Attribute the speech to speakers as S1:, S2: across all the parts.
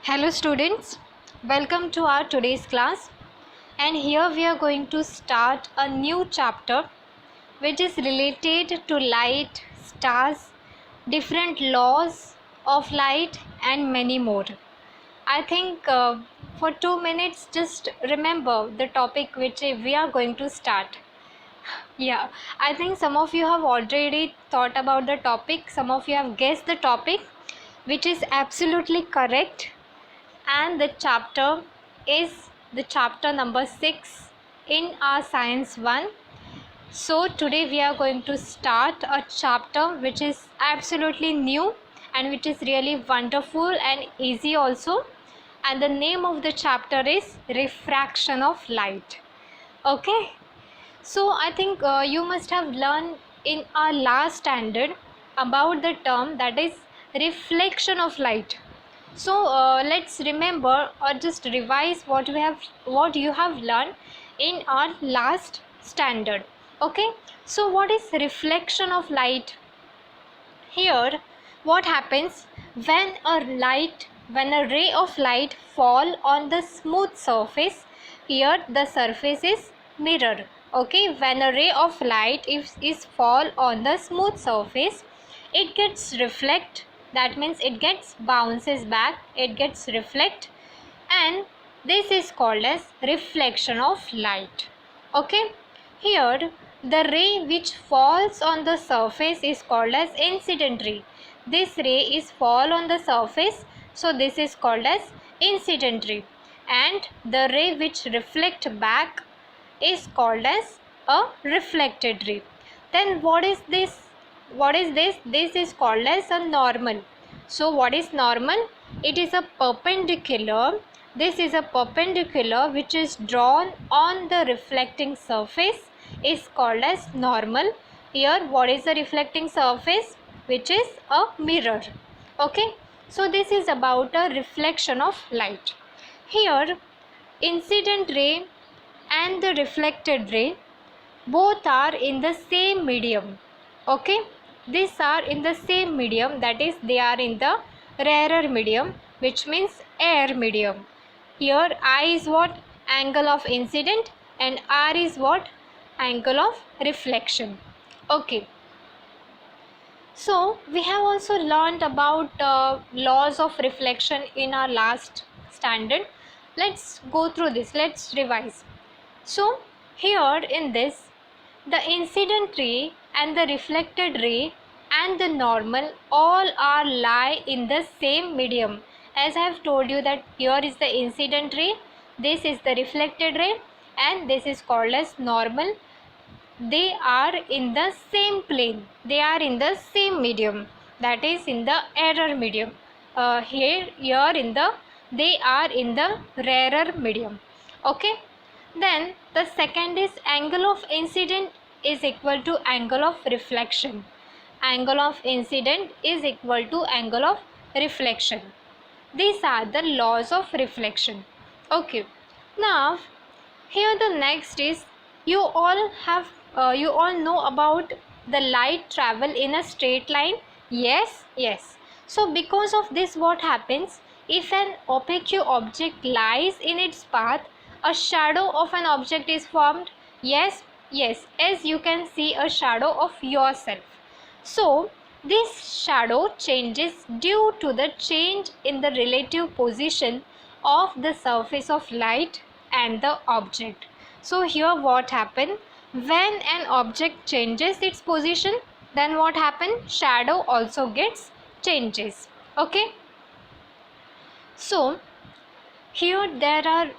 S1: Hello students, welcome to our today's class, and here we are going to start a new chapter which is related to light, stars, different laws of light and many more. I think for 2 minutes just remember the topic which we are going to start. Yeah, I think some of you have already thought about the topic, some of you have guessed the topic, which is absolutely correct, and the chapter is the chapter number 6 in our science 1. So today we are going to start a chapter which is absolutely new and which is really wonderful and easy also, and the name of the chapter is refraction of light. Okay, so I think you must have learned in our last standard about the term that is reflection of light. So let's remember or just revise what you have learned in our last standard. Okay, so what is reflection of light? Here what happens when a ray of light fall on the smooth surface? Here the surface is mirror. Okay, when a ray of light is fall on the smooth surface, it gets reflect, that means it gets bounces back, it gets reflect, and this is called as reflection of light. Okay, here the ray which falls on the surface is called as incident ray. This ray is fall on the surface, so this is called as incident ray, and the ray which reflect back is called as a reflected ray. Then what is this? This is called as a normal. So what is normal? It is a perpendicular. This is a perpendicular which is drawn on the reflecting surface, is called as normal. Here what is the reflecting surface? Which is a mirror. Okay, so this is about a reflection of light. Here incident ray and the reflected ray both are in the same medium. Okay, these are in the same medium, that is they are in the rarer medium, which means air medium. Here I is what? Angle of incident, and R is what? Angle of reflection. Okay, so we have also learned about laws of reflection in our last standard. Let's go through this, let's revise. So here in this, the incident ray and the reflected ray and the normal all are lie in the same medium. As I have told you that here is the incident ray, this is the reflected ray, and this is called as normal. They are in the same plane, they are in the same medium, that is in the error medium. Here in the, they are in the rarer medium. Okay, then the second is angle of incident is equal to angle of reflection. Angle of incident is equal to angle of reflection. These are the laws of reflection. Okay, now here the next is, you all know about the light travel in a straight line. Yes. So because of this, what happens? If an opaque object lies in its path, a shadow of an object is formed. Yes, as you can see a shadow of yourself. So this shadow changes due to the change in the relative position of the surface of light and the object. So here what happens? When an object changes its position, then what happens? Shadow also gets changes. Okay, so here there are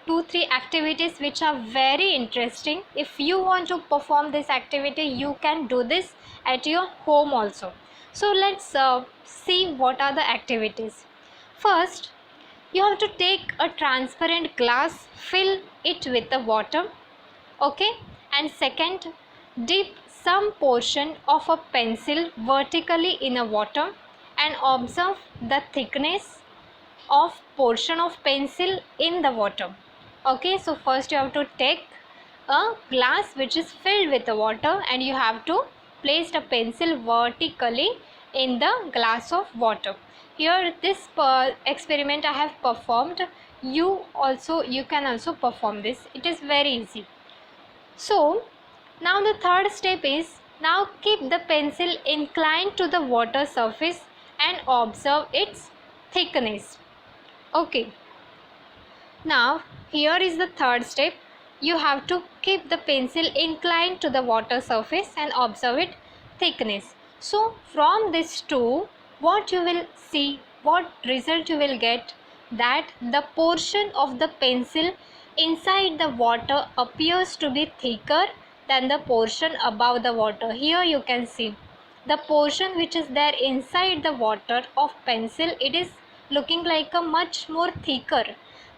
S1: 2-3 activities which are very interesting. If you want to perform this activity, you can do this at your home also. So let's see what are the activities. First, you have to take a transparent glass, fill it with the water. Okay, and second, dip some portion of a pencil vertically in a water and observe the thickness of portion of pencil in the water. Okay, so first you have to take a glass which is filled with the water and you have to place the pencil vertically in the glass of water. Here this experiment I have performed. You can also perform this. It is very easy. So now the third step is, now keep the pencil inclined to the water surface and observe its thickness. Okay. Now here is the third step. You have to keep the pencil inclined to the water surface and observe its thickness. So from this two, what you will see, what result you will get, that the portion of the pencil inside the water appears to be thicker than the portion above the water. Here you can see the portion which is there inside the water of pencil, it is looking like a much more thicker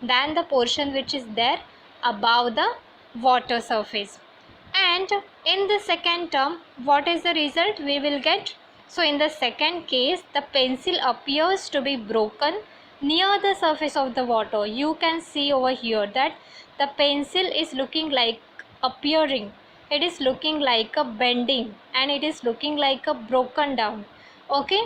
S1: than the portion which is there above the water surface. And in the second term, what is the result we will get? So in the second case, the pencil appears to be broken near the surface of the water. You can see over here that the pencil is looking like appearing, it is looking like a bending, and it is looking like a broken down. Okay,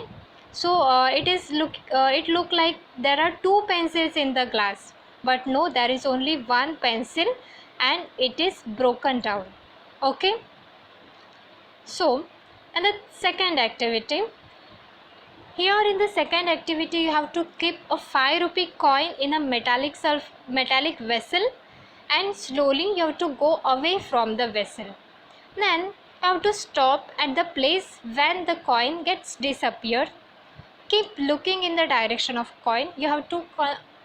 S1: so it look like there are two pencils in the glass, but no, there is only one pencil and it is broken down. Okay, so and the second activity, here in the second activity you have to keep a 5 rupee coin in a metallic vessel, and slowly you have to go away from the vessel. Then you have to stop at the place when the coin gets disappeared. Keep looking in the direction of coin. You have to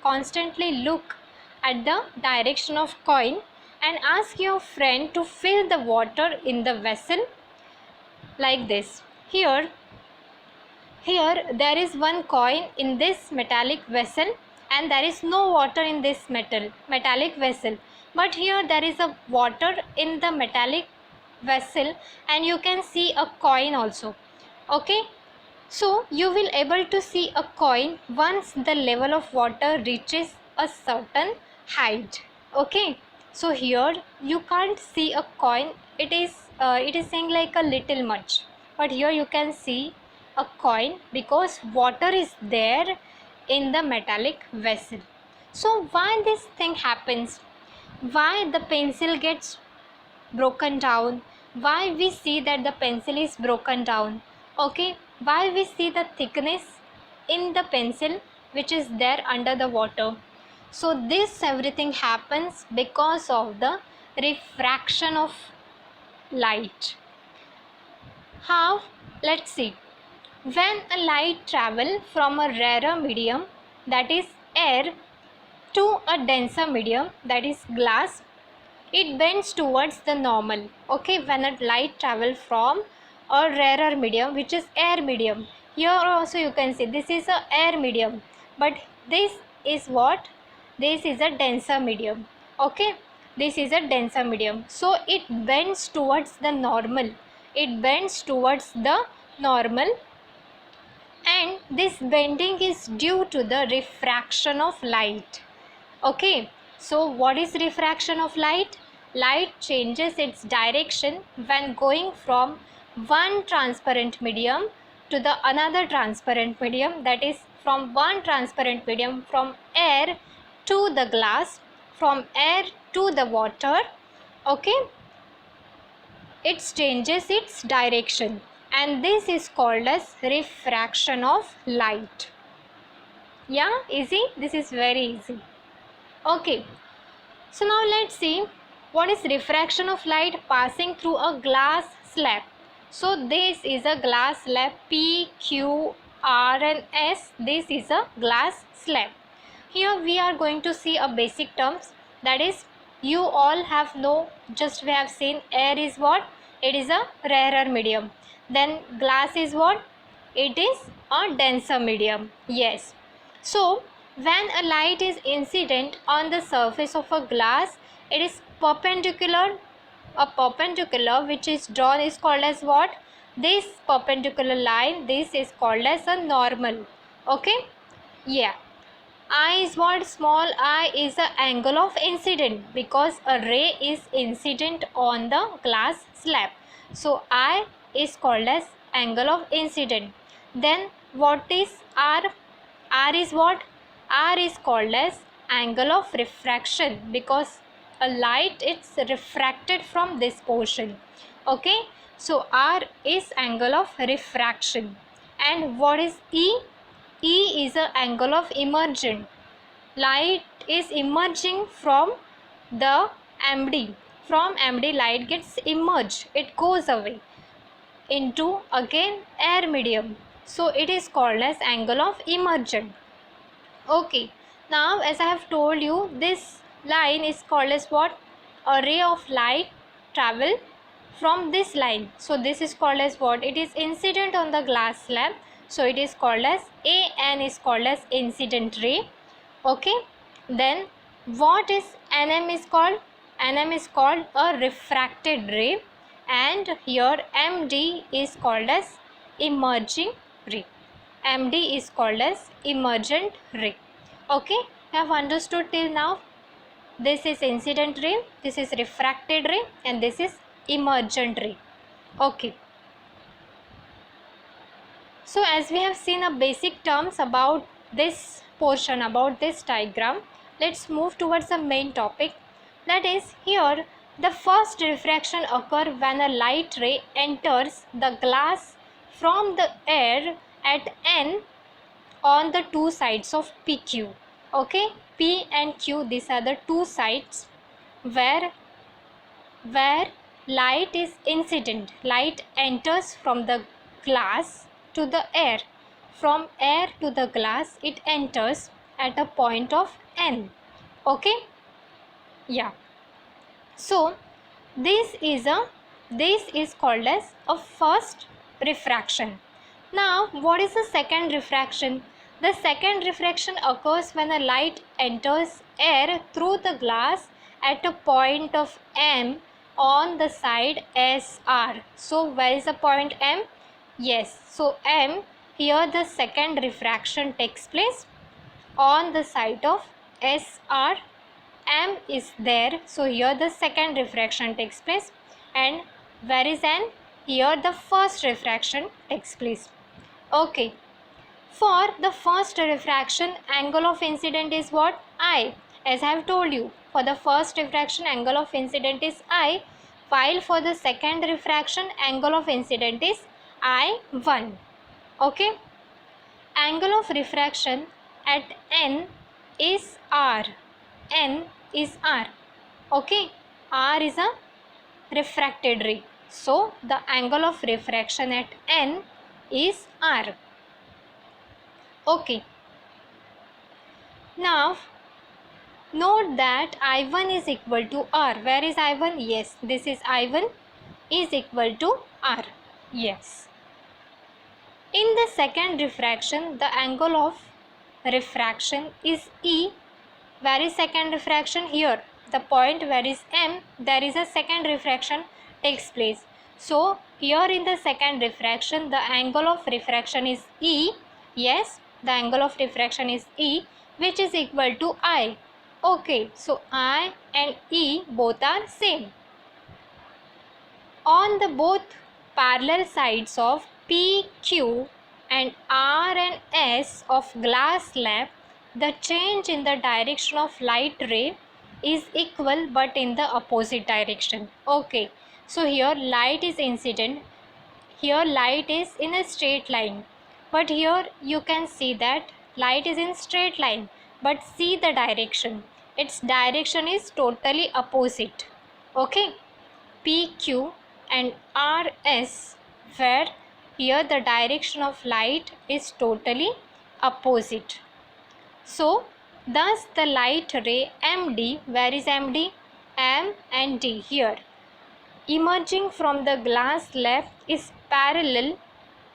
S1: constantly look at the direction of coin and ask your friend to fill the water in the vessel like this. Here there is one coin in this metallic vessel and there is no water in this metallic vessel, but here there is a water in the metallic vessel and you can see a coin also. Okay, so you will able to see a coin once the level of water reaches a certain height. Okay, so here you can't see a coin, it is saying like a little much, but here you can see a coin because water is there in the metallic vessel. So why this thing happens, why the pencil gets broken down, why we see that the pencil is broken down, okay, why we see the thickness in the pencil which is there under the water. So this everything happens because of the refraction of light. How? Let's see. When a light travels from a rarer medium, that is air, to a denser medium, that is glass, it bends towards the normal. Okay, when a light travels from a rarer medium which is air medium, here also you can see this is a air medium, but this is what, this is a denser medium. Okay, this is a denser medium, so it bends towards the normal, it bends towards the normal, and this bending is due to the refraction of light. Okay, so what is refraction of light? Light changes its direction when going from one transparent medium to the another transparent medium, that is from one transparent medium, from air to the glass, from air to the water. Okay, it changes its direction, and this is called as refraction of light. Yeah, easy? This is very easy. Okay, so now let's see what is refraction of light passing through a glass slab. So this is a glass slab, P, Q, R and S. This is a glass slab. Here we are going to see a basic terms, that is you all have know, just we have seen air is what, it is a rarer medium, then glass is what, it is a denser medium. Yes, so when a light is incident on the surface of a glass, it is perpendicular. A perpendicular which is drawn is called as what? This perpendicular line, this is called as a normal. Okay, yeah. I is what? Small I is the angle of incident, because a ray is incident on the glass slab. So I is called as angle of incident. Then what is R? R is what? R is called as angle of refraction, because a light is refracted from this portion. Okay, so R is angle of refraction. And what is E? E is a angle of emergent. Light is emerging from the MD. From MD light gets emerged, it goes away into again air medium, so it is called as angle of emergent. Okay, now as I have told you, this line is called as what? A ray of light travel from this line, so this is called as what? It is incident on the glass slab, so it is called as AN is called as incident ray. Okay, then what is NM is called? NM is called a refracted ray, and here MD is called as emerging ray. MD is called as emergent ray. Okay, you have understood till now? This is incident ray, this is refracted ray, and this is emergent ray. Okay. So as we have seen a basic terms about this portion, about this diagram, let's move towards the main topic. That is, here the first refraction occurs when a light ray enters the glass from the air at N on the two sides of PQ. Okay, P and Q, these are the two sides where light is incident. Light enters from the glass to the air. From air to the glass, it enters at a point of N. Okay, yeah. So this is called as a first refraction. Now what is the second refraction? The second refraction occurs when a light enters air through the glass at a point of M on the side SR. So where is the point M? Yes, so M, here the second refraction takes place on the side of SR. M is there, so here the second refraction takes place. And where is N? Here the first refraction takes place. Okay, for the first refraction, angle of incident is what? I. As I have told you, for the first refraction, angle of incident is I, while for the second refraction, angle of incident is I1. Okay, angle of refraction at N is R. N is R. Okay, R is a refracted ray, so the angle of refraction at N is R. Okay, now note that I1 is equal to R. Where is I1? Yes, this is I1 is equal to R. Yes. In the second refraction, the angle of refraction is E. Where is second refraction? Here, the point where is M, there is a second refraction takes place. So here in the second refraction, the angle of refraction is E. Yes, the angle of refraction is E, which is equal to I. Okay, so I and E both are same. On the both parallel sides of PQ and R and S of glass slab, the change in the direction of light ray is equal but in the opposite direction. Okay, so here light is incident, here light is in a straight line, but here you can see that light is in straight line, but see the direction, its direction is totally opposite. Okay, PQ and RS, where here the direction of light is totally opposite. So thus the light ray MD, where is MD? M and D here, emerging from the glass slab is parallel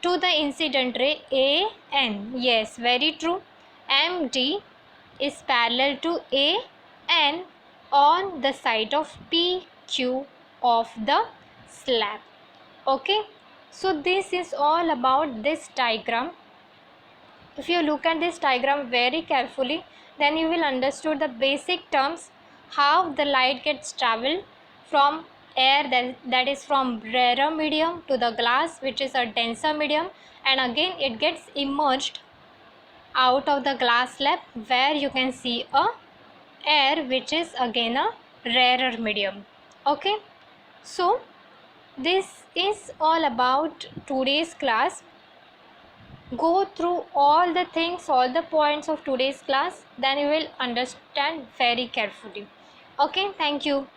S1: to the incident ray AN. Yes, very true. MD is parallel to AN on the side of PQ of the slab. Okay, so this is all about this diagram. If you look at this diagram very carefully, then you will understand the basic terms, how the light gets traveled from air that is from rarer medium to the glass, which is a denser medium, and again it gets emerged out of the glass slab, where you can see a air which is again a rarer medium. Okay, so this is all about today's class. Go through all the things, all the points of today's class, then you will understand very carefully. Okay, thank you.